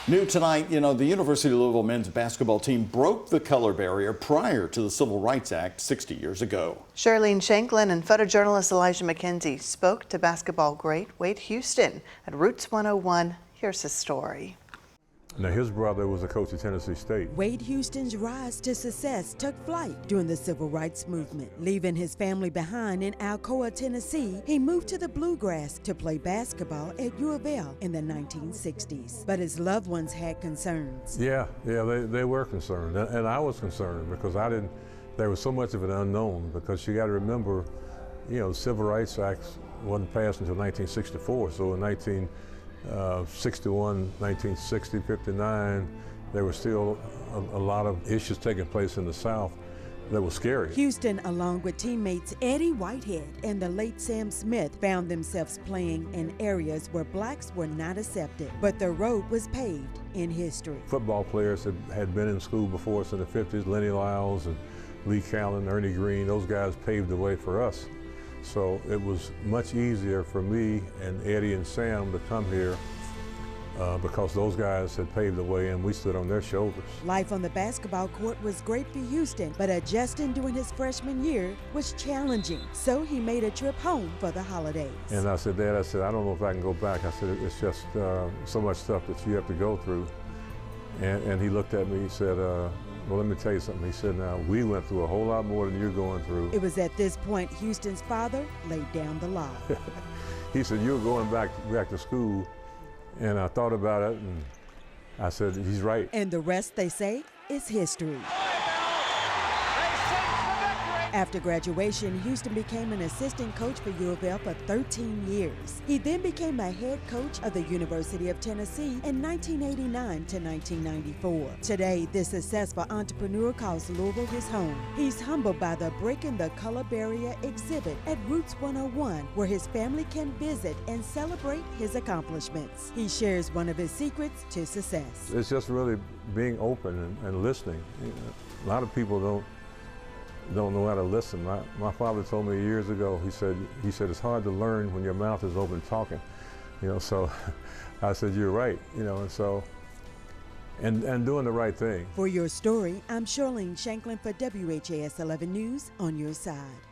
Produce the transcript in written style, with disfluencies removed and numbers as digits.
New tonight, the University of Louisville men's basketball team broke the color barrier prior to the Civil Rights Act 60 years ago. Charlene Shanklin and photojournalist Elijah McKenzie spoke to basketball great Wade Houston at Roots 101. Here's his story. Now, his brother was a coach at Tennessee State. Wade Houston's rise to success took flight during the Civil Rights Movement. Leaving his family behind in Alcoa, Tennessee, he moved to the Bluegrass to play basketball at U of L in the 1960s. But his loved ones had concerns. Yeah, they were concerned, and I was concerned because there was so much of an unknown, because you got to remember, the Civil Rights Act wasn't passed until 1964, so in 1961, 1960, 59, there were still a lot of issues taking place in the South that was scary. Houston, along with teammates Eddie Whitehead and the late Sam Smith, found themselves playing in areas where blacks were not accepted, but the road was paved in history. Football players had been in school before us in the 50s, Lenny Lyles and Lee Callan, Ernie Green, those guys paved the way for us. So it was much easier for me and Eddie and Sam to come here because those guys had paved the way and we stood on their shoulders. Life on the basketball court was great for Houston, but adjusting during his freshman year was challenging. So he made a trip home for the holidays. And I said, Dad, I don't know if I can go back. I said, it's just so much stuff that you have to go through. And he looked at me, he said, well, let me tell you something. He said, now, we went through a whole lot more than you're going through. It was at this point Houston's father laid down the law. He said, you're going back to school. And I thought about it, and I said, he's right. And the rest, they say, is history. After graduation, Houston became an assistant coach for U of L for 13 years. He then became a head coach of the University of Tennessee in 1989 to 1994. Today, this successful entrepreneur calls Louisville his home. He's humbled by the Breaking the Color Barrier exhibit at Roots 101, where his family can visit and celebrate his accomplishments. He shares one of his secrets to success. It's just really being open and listening. A lot of people don't know how to listen. My father told me years ago, he said it's hard to learn when your mouth is open talking. So I said, you're right, and doing the right thing. For your story, I'm Charlene Shanklin for WHAS 11 News, on your side.